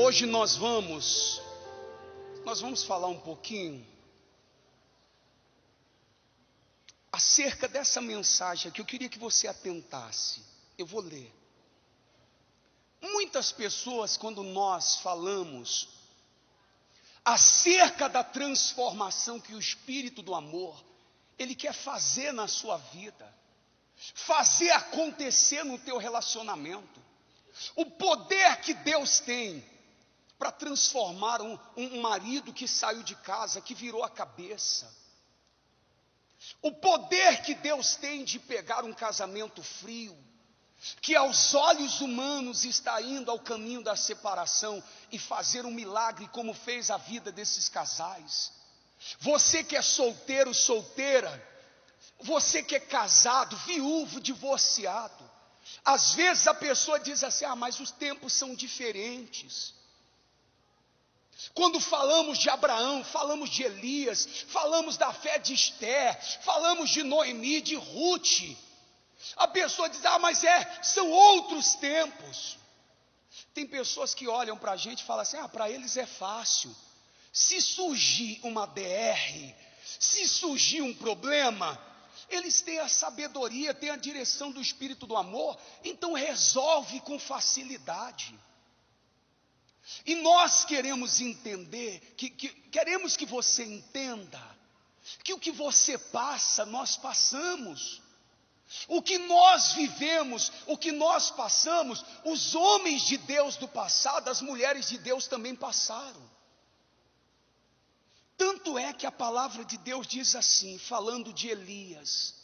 hoje nós vamos falar um pouquinho acerca dessa mensagem que eu queria que você atentasse. Eu vou ler. Muitas pessoas, quando nós falamos acerca da transformação que o Espírito do amor, Ele quer fazer na sua vida, fazer acontecer no teu relacionamento, o poder que Deus tem para transformar um marido que saiu de casa, que virou a cabeça, o poder que Deus tem de pegar um casamento frio, que aos olhos humanos está indo ao caminho da separação, e fazer um milagre como fez a vida desses casais. Você que é solteiro, solteira, você que é casado, viúvo, divorciado, às vezes a pessoa diz assim: mas os tempos são diferentes. Quando falamos de Abraão, falamos de Elias, falamos da fé de Esther, falamos de Noemi, de Ruth, a pessoa diz: mas são outros tempos. Tem pessoas que olham para a gente e falam assim: para eles é fácil. Se surgir uma DR, se surgir um problema, eles têm a sabedoria, têm a direção do Espírito do amor, então resolve com facilidade. E nós queremos entender, queremos que você entenda, que o que você passa, nós passamos. O que nós vivemos, o que nós passamos, os homens de Deus do passado, as mulheres de Deus também passaram. Tanto é que a palavra de Deus diz assim, falando de Elias,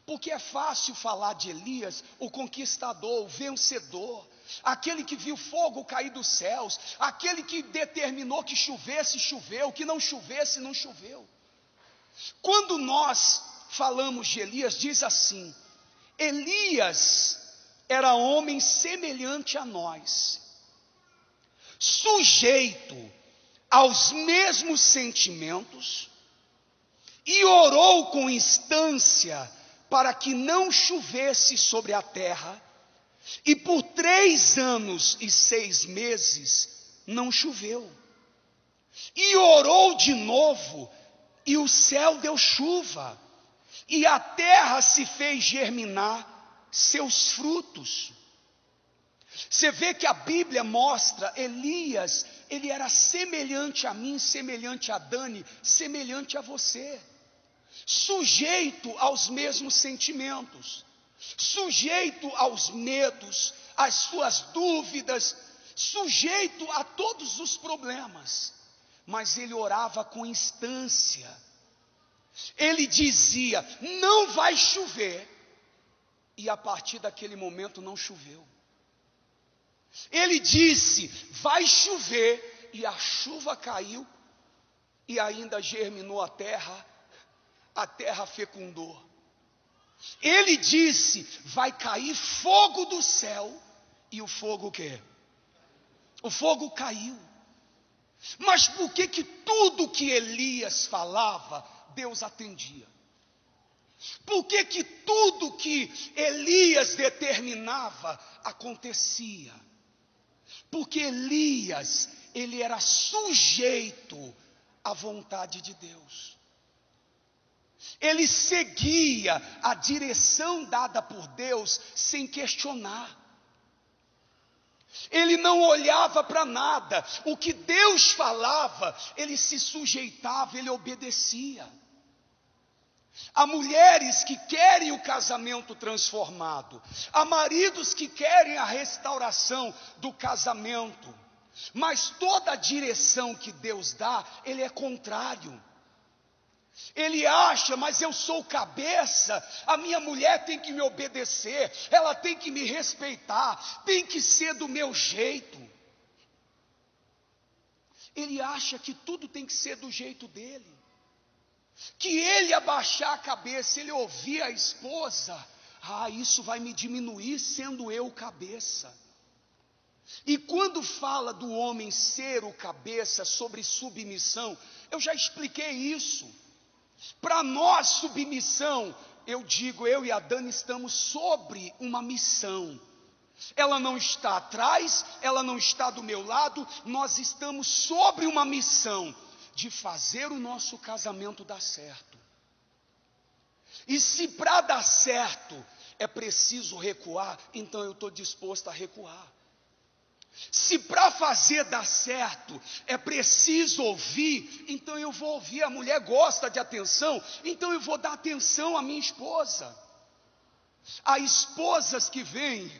porque é fácil falar de Elias, o conquistador, o vencedor, aquele que viu fogo cair dos céus, aquele que determinou que chovesse, choveu, que não chovesse, não choveu. Quando nós falamos de Elias, diz assim: Elias era homem semelhante a nós, sujeito aos mesmos sentimentos, e orou com instância para que não chovesse sobre a terra, e por 3 anos e 6 meses não choveu. E orou de novo, e o céu deu chuva, e a terra se fez germinar seus frutos. Você vê que a Bíblia mostra Elias, ele era semelhante a mim, semelhante a Dani, semelhante a você, sujeito aos mesmos sentimentos, sujeito aos medos, às suas dúvidas, sujeito a todos os problemas, mas ele orava com instância. Ele dizia: não vai chover, e a partir daquele momento não choveu. Ele disse: vai chover, e a chuva caiu, e ainda germinou a terra fecundou. Ele disse: vai cair fogo do céu, e o fogo o quê? O fogo caiu. Mas por que tudo que Elias falava, Deus atendia? Por que tudo que Elias determinava, acontecia? Porque Elias, ele era sujeito à vontade de Deus. Ele seguia a direção dada por Deus sem questionar. Ele não olhava para nada. O que Deus falava, ele se sujeitava, ele obedecia. Há mulheres que querem o casamento transformado, há maridos que querem a restauração do casamento, mas toda a direção que Deus dá, ele é contrário. Ele acha: mas eu sou cabeça, a minha mulher tem que me obedecer, ela tem que me respeitar, tem que ser do meu jeito. Ele acha que tudo tem que ser do jeito dele, que ele abaixar a cabeça, ele ouvir a esposa: isso vai me diminuir sendo eu cabeça. E quando fala do homem ser o cabeça, sobre submissão, eu já expliquei isso. Para nós, submissão, eu digo, eu e a Dani estamos sobre uma missão. Ela não está atrás, ela não está do meu lado. Nós estamos sobre uma missão de fazer o nosso casamento dar certo. E se para dar certo é preciso recuar, então eu estou disposto a recuar. Se para fazer dar certo é preciso ouvir, então eu vou ouvir. A mulher gosta de atenção, então eu vou dar atenção à minha esposa. Há esposas que vêm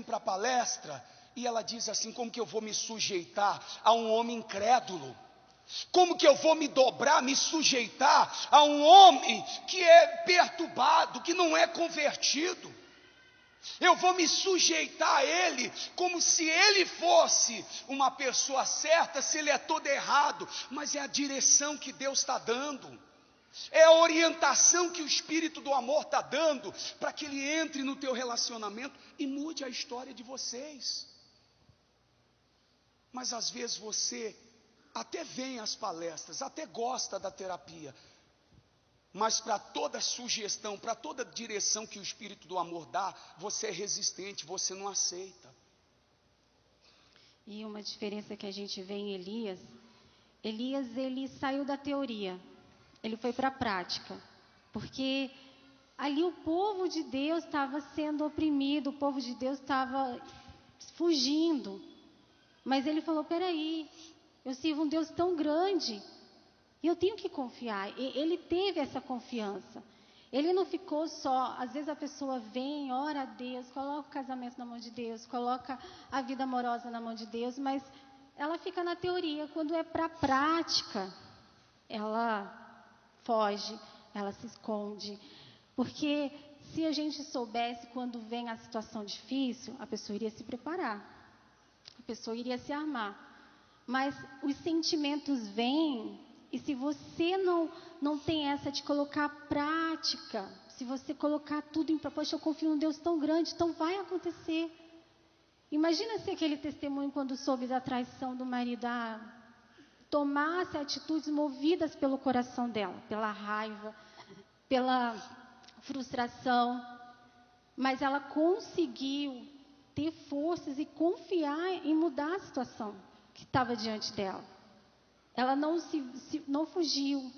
para a palestra e ela diz assim: como que eu vou me sujeitar a um homem incrédulo? Como que eu vou me dobrar, me sujeitar a um homem que é perturbado, que não é convertido? Eu vou me sujeitar a ele como se ele fosse uma pessoa certa, se ele é todo errado. Mas é a direção que Deus está dando, é a orientação que o Espírito do amor está dando, para que ele entre no teu relacionamento e mude a história de vocês. Mas às vezes você até vem às palestras, até gosta da terapia, mas para toda sugestão, para toda direção que o Espírito do amor dá, você é resistente, você não aceita. E uma diferença que a gente vê em Elias, ele saiu da teoria, ele foi para a prática, porque ali o povo de Deus estava sendo oprimido, o povo de Deus estava fugindo, mas ele falou: peraí, eu sirvo um Deus tão grande, e eu tenho que confiar. Ele teve essa confiança. Ele não ficou só. Às vezes a pessoa vem, ora a Deus, coloca o casamento na mão de Deus, coloca a vida amorosa na mão de Deus, mas ela fica na teoria. Quando é para a prática, ela foge, ela se esconde. Porque se a gente soubesse quando vem a situação difícil, a pessoa iria se preparar, a pessoa iria se armar. Mas os sentimentos vêm. E se você não tem essa de colocar prática, se você colocar tudo em proposta, eu confio num Deus tão grande, então vai acontecer. Imagina se aquele testemunho, quando soube da traição do marido, tomasse atitudes movidas pelo coração dela, pela raiva, pela frustração, mas ela conseguiu ter forças e confiar em mudar a situação que estava diante dela. Ela não fugiu.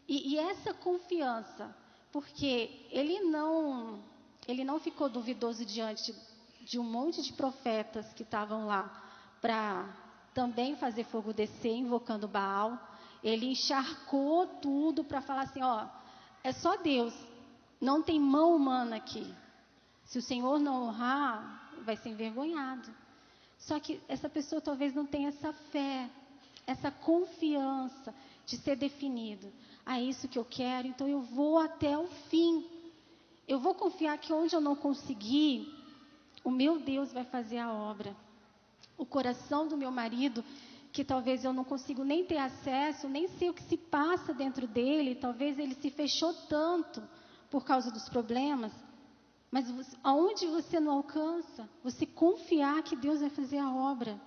E essa confiança, porque ele não ficou duvidoso diante de um monte de profetas que estavam lá para também fazer fogo descer, invocando Baal. Ele encharcou tudo para falar assim: ó, é só Deus, não tem mão humana aqui. Se o Senhor não honrar, vai ser envergonhado. Só que essa pessoa talvez não tenha essa fé, essa confiança de ser definido. É isso que eu quero, então eu vou até o fim. Eu vou confiar que onde eu não conseguir, o meu Deus vai fazer a obra. O coração do meu marido, que talvez eu não consigo nem ter acesso, nem sei o que se passa dentro dele, talvez ele se fechou tanto por causa dos problemas, mas aonde você não alcança, você confiar que Deus vai fazer a obra.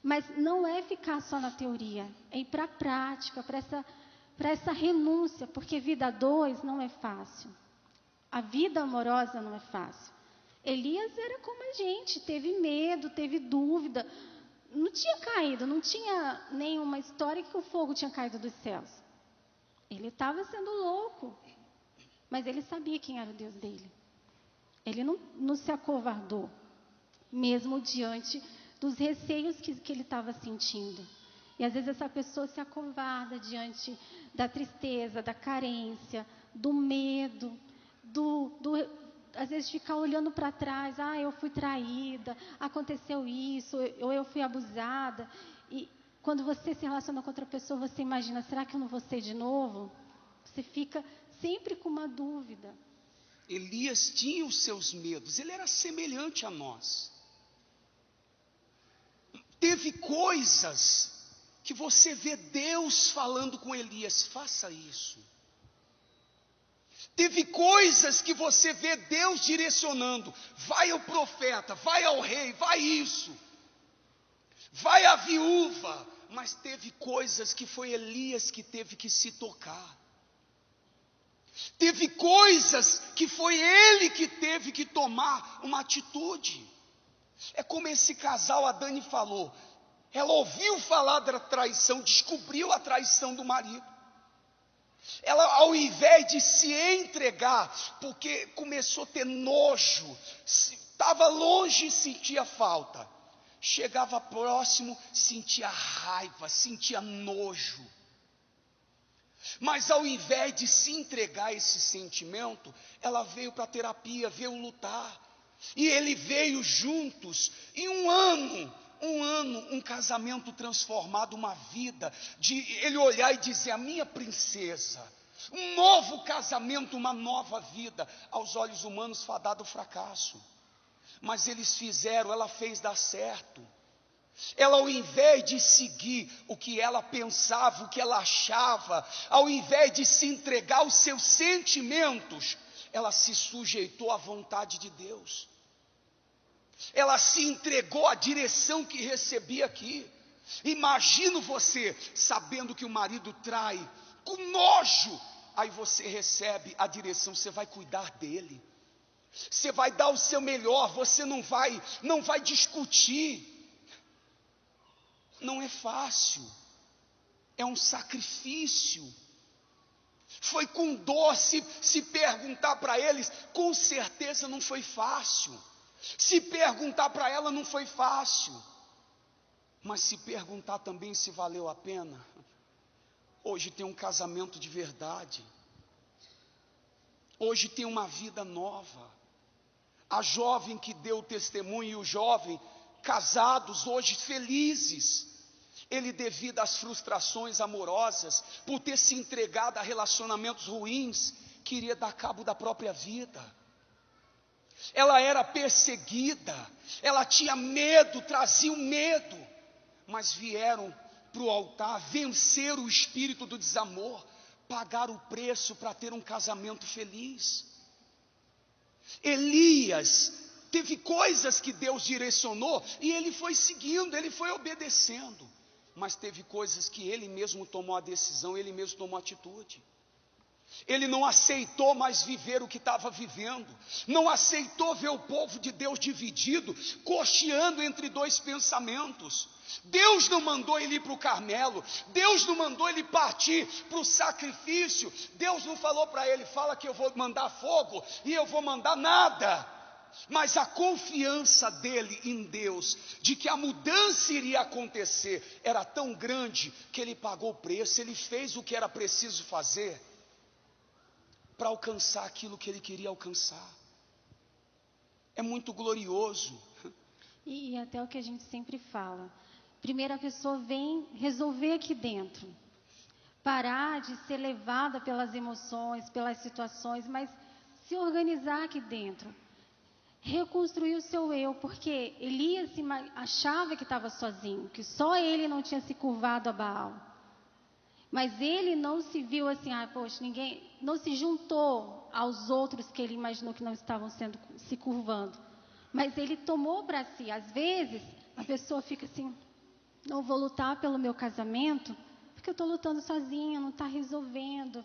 Mas não é ficar só na teoria, é ir para a prática, para essa renúncia, porque vida a dois não é fácil. A vida amorosa não é fácil. Elias era como a gente, teve medo, teve dúvida, não tinha caído, não tinha nenhuma história que o fogo tinha caído dos céus. Ele estava sendo louco, mas ele sabia quem era o Deus dele. Ele não se acovardou, mesmo diante dos receios que ele estava sentindo. E às vezes essa pessoa se acovarda diante da tristeza, da carência, do medo, às vezes ficar olhando para trás: eu fui traída, aconteceu isso, ou eu fui abusada. E quando você se relaciona com outra pessoa, você imagina: será que eu não vou ser de novo? Você fica sempre com uma dúvida. Elias tinha os seus medos, ele era semelhante a nós. Teve coisas que você vê Deus falando com Elias: faça isso. Teve coisas que você vê Deus direcionando: vai ao profeta, vai ao rei, vai isso, vai à viúva. Mas teve coisas que foi Elias que teve que se tocar. Teve coisas que foi ele que teve que tomar uma atitude. É como esse casal, a Dani falou, ela ouviu falar da traição, descobriu a traição do marido. Ela, ao invés de se entregar, porque começou a ter nojo, estava longe e sentia falta, chegava próximo, sentia raiva, sentia nojo. Mas ao invés de se entregar a esse sentimento, ela veio para a terapia, veio lutar. E ele veio juntos, em um ano, um casamento transformado, uma vida, de ele olhar e dizer, a minha princesa, um novo casamento, uma nova vida, aos olhos humanos fadado ao fracasso. Mas eles fizeram, ela fez dar certo. Ela, ao invés de seguir o que ela pensava, o que ela achava, ao invés de se entregar aos seus sentimentos, ela se sujeitou à vontade de Deus. Ela se entregou à direção que recebia aqui. Imagino você sabendo que o marido trai, com nojo, aí você recebe a direção, você vai cuidar dele, você vai dar o seu melhor, você não vai discutir. Não é fácil, é um sacrifício. Foi com dor, se perguntar para eles, com certeza não foi fácil. Se perguntar para ela não foi fácil. Mas se perguntar também se valeu a pena, hoje tem um casamento de verdade. Hoje tem uma vida nova. A jovem que deu testemunho e o jovem casados hoje felizes. Ele, devido às frustrações amorosas, por ter se entregado a relacionamentos ruins, queria dar cabo da própria vida. Ela era perseguida, ela tinha medo, trazia o medo, mas vieram para o altar, vencer o espírito do desamor, pagar o preço para ter um casamento feliz. Elias teve coisas que Deus direcionou e ele foi seguindo, ele foi obedecendo. Mas teve coisas que ele mesmo tomou a decisão, ele mesmo tomou a atitude. Ele não aceitou mais viver o que estava vivendo, não aceitou ver o povo de Deus dividido, cocheando entre dois pensamentos. Deus não mandou ele ir para o Carmelo, Deus não mandou ele partir para o sacrifício, Deus não falou para ele, fala que eu vou mandar fogo e eu vou mandar nada. Mas a confiança dele em Deus, de que a mudança iria acontecer, era tão grande, que ele pagou o preço, ele fez o que era preciso fazer, para alcançar aquilo que ele queria alcançar. É muito glorioso. E até o que a gente sempre fala, primeiro a pessoa vem resolver aqui dentro, parar de ser levada pelas emoções, pelas situações, mas se organizar aqui dentro, reconstruir o seu eu, porque Elias achava que estava sozinho, que só ele não tinha se curvado a Baal, mas ele não se viu assim, poxa, ninguém, não se juntou aos outros que ele imaginou que não estavam se curvando, mas ele tomou para si. Às vezes a pessoa fica assim, não vou lutar pelo meu casamento, porque eu estou lutando sozinha, não está resolvendo,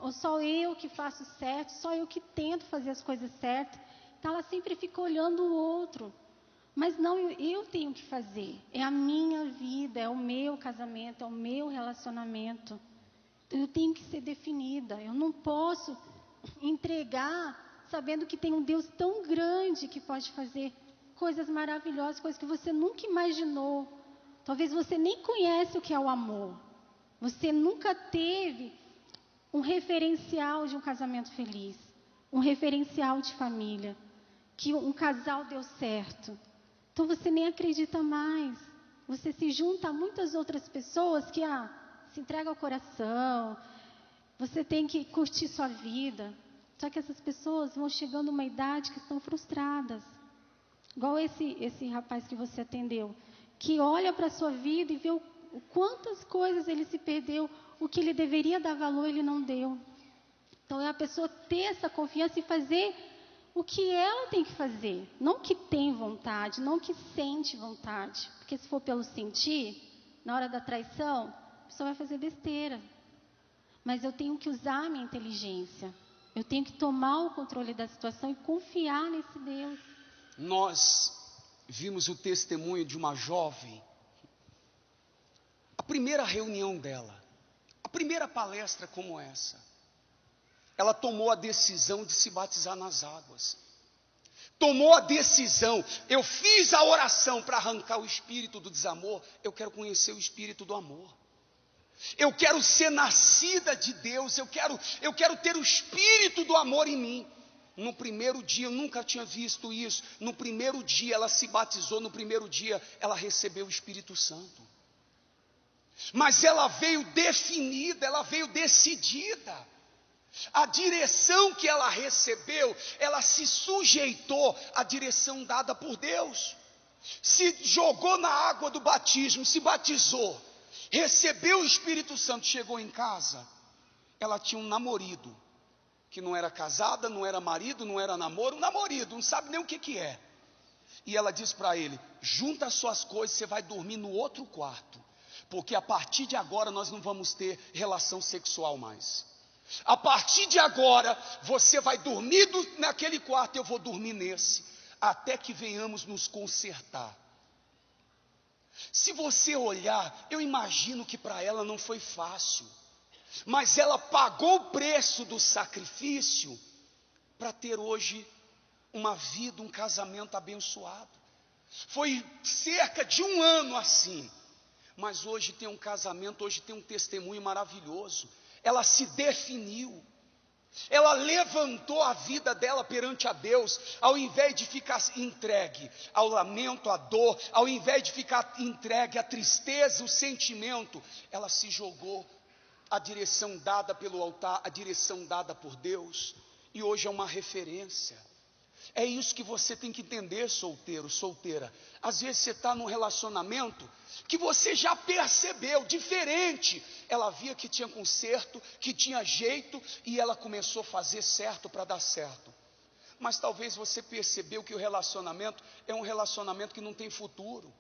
ou só eu que faço certo, só eu que tento fazer as coisas certas. Então ela sempre fica olhando o outro, mas não, eu tenho que fazer, é a minha vida, é o meu casamento, é o meu relacionamento, eu tenho que ser definida, eu não posso entregar sabendo que tem um Deus tão grande que pode fazer coisas maravilhosas, coisas que você nunca imaginou. Talvez você nem conhece o que é o amor, você nunca teve um referencial de um casamento feliz, um referencial de família, que um casal deu certo. Então você nem acredita mais. Você se junta a muitas outras pessoas que se entregam ao coração. Você tem que curtir sua vida. Só que essas pessoas vão chegando a uma idade que estão frustradas. Igual esse rapaz que você atendeu, que olha para a sua vida e vê o quantas coisas ele se perdeu, o que ele deveria dar valor ele não deu. Então é a pessoa ter essa confiança e fazer o que ela tem que fazer, não o que tem vontade, não o que sente vontade, porque se for pelo sentir, na hora da traição, a pessoa vai fazer besteira. Mas eu tenho que usar a minha inteligência, Eu tenho que tomar o controle da situação e confiar nesse Deus. Nós vimos o testemunho de uma jovem, a primeira reunião dela, a primeira palestra como essa, ela tomou a decisão de se batizar nas águas. Tomou a decisão, eu fiz a oração para arrancar o espírito do desamor, eu quero conhecer o espírito do amor. Eu quero ser nascida de Deus, eu quero ter o espírito do amor em mim. No primeiro dia, eu nunca tinha visto isso. No primeiro dia ela se batizou, no primeiro dia ela recebeu o Espírito Santo. Mas ela veio definida, ela veio decidida. A direção que ela recebeu, ela se sujeitou à direção dada por Deus. Se jogou na água do batismo, se batizou, recebeu o Espírito Santo, chegou em casa, ela tinha um namorado, que não era casada, não era marido, não era namoro, um namorado, não sabe nem o que é. E ela disse para ele: junta as suas coisas, você vai dormir no outro quarto, porque a partir de agora nós não vamos ter relação sexual mais. A partir de agora, você vai dormir naquele quarto, eu vou dormir nesse, até que venhamos nos consertar. Se você olhar, eu imagino que para ela não foi fácil, mas ela pagou o preço do sacrifício para ter hoje uma vida, um casamento abençoado. Foi cerca de 1 ano assim, mas hoje tem um casamento, hoje tem um testemunho maravilhoso. Ela se definiu, ela levantou a vida dela perante a Deus, ao invés de ficar entregue ao lamento, à dor, ao invés de ficar entregue à tristeza, o sentimento, ela se jogou à direção dada pelo altar, a direção dada por Deus, e hoje é uma referência. É isso que você tem que entender, solteiro, solteira. Às vezes você está num relacionamento que você já percebeu, diferente. Ela via que tinha conserto, que tinha jeito, e ela começou a fazer certo para dar certo. Mas talvez você percebeu que o relacionamento é um relacionamento que não tem futuro.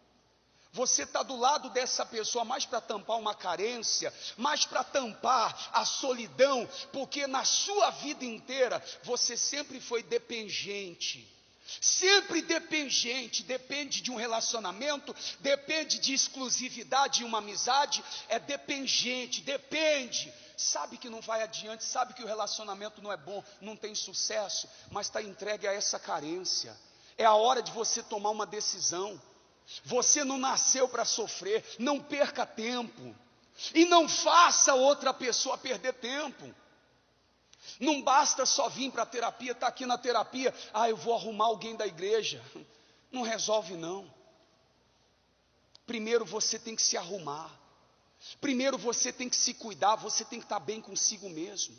Você está do lado dessa pessoa mais para tampar uma carência, mais para tampar a solidão, porque na sua vida inteira você sempre foi dependente. Sempre dependente, depende de um relacionamento, depende de exclusividade em uma amizade, é dependente, depende. Sabe que não vai adiante, sabe que o relacionamento não é bom, não tem sucesso, mas está entregue a essa carência. É a hora de você tomar uma decisão. Você não nasceu para sofrer, não perca tempo, e não faça outra pessoa perder tempo. Não basta só vir para a terapia, estar aqui na terapia, eu vou arrumar alguém da igreja. Não resolve não. Primeiro você tem que se arrumar, primeiro você tem que se cuidar, você tem que estar bem consigo mesmo.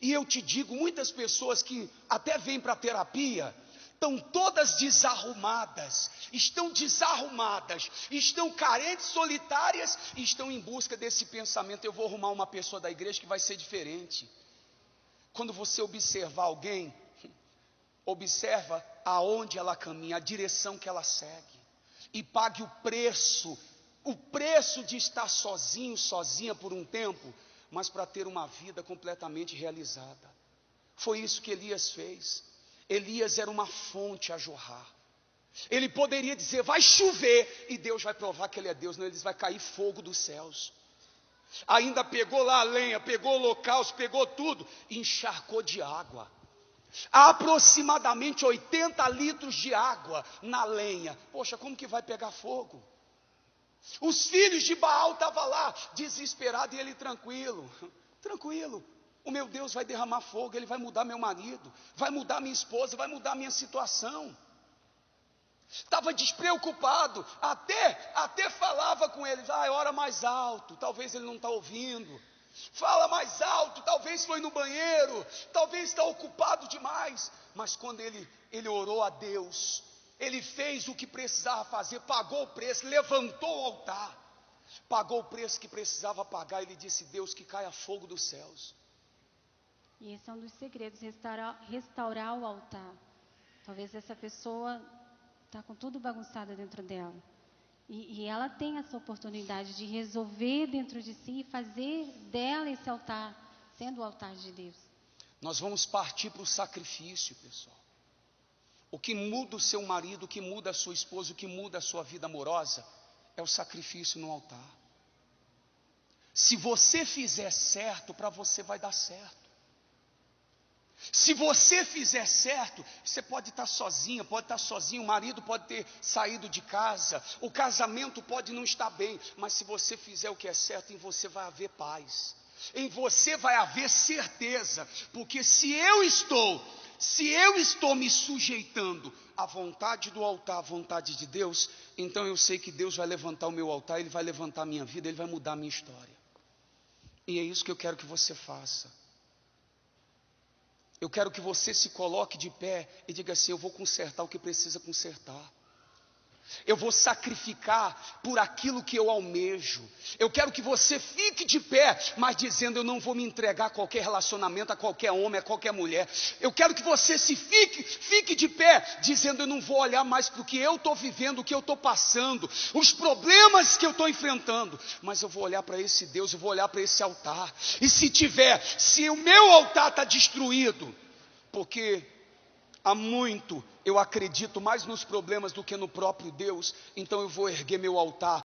E eu te digo, muitas pessoas que até vêm para a terapia, estão todas desarrumadas, estão carentes, solitárias, e estão em busca desse pensamento: eu vou arrumar uma pessoa da igreja que vai ser diferente. Quando você observar alguém, observa aonde ela caminha, a direção que ela segue, e pague o preço de estar sozinho, sozinha por um tempo, mas para ter uma vida completamente realizada. Foi isso que Elias fez. Elias era uma fonte a jorrar. Ele poderia dizer: vai chover, e Deus vai provar que ele é Deus. Não, ele diz: vai cair fogo dos céus. Ainda pegou lá a lenha, pegou o holocausto, pegou tudo, e encharcou de água. Aproximadamente 80 litros de água na lenha. Poxa, como que vai pegar fogo? Os filhos de Baal estavam lá, desesperados, e ele tranquilo. O meu Deus vai derramar fogo, Ele vai mudar meu marido, vai mudar minha esposa, vai mudar minha situação. Estava despreocupado, até falava com ele: ora mais alto, talvez ele não está ouvindo. Fala mais alto, talvez foi no banheiro, talvez está ocupado demais. Mas quando ele orou a Deus, ele fez o que precisava fazer, pagou o preço, levantou o altar, pagou o preço que precisava pagar. Ele disse: Deus, que caia fogo dos céus. E esse é um dos segredos, restaurar o altar. Talvez essa pessoa está com tudo bagunçado dentro dela. E ela tem essa oportunidade de resolver dentro de si e fazer dela esse altar, sendo o altar de Deus. Nós vamos partir para o sacrifício, pessoal. O que muda o seu marido, o que muda a sua esposa, o que muda a sua vida amorosa, é o sacrifício no altar. Se você fizer certo, para você vai dar certo. Se você fizer certo, você pode estar sozinha, pode estar sozinho, o marido pode ter saído de casa, o casamento pode não estar bem, mas se você fizer o que é certo, em você vai haver paz, em você vai haver certeza, porque se eu estou me sujeitando à vontade do altar, à vontade de Deus, então eu sei que Deus vai levantar o meu altar, Ele vai levantar a minha vida, Ele vai mudar a minha história. E é isso que eu quero que você faça. Eu quero que você se coloque de pé e diga assim: eu vou consertar o que precisa consertar. Eu vou sacrificar por aquilo que eu almejo. Eu quero que você fique de pé, mas dizendo: eu não vou me entregar a qualquer relacionamento, a qualquer homem, a qualquer mulher. Eu quero que você fique de pé, dizendo: eu não vou olhar mais para o que eu estou vivendo, o que eu estou passando, os problemas que eu estou enfrentando, mas eu vou olhar para esse Deus, eu vou olhar para esse altar. E se o meu altar está destruído, porque há muito eu acredito mais nos problemas do que no próprio Deus, então eu vou erguer meu altar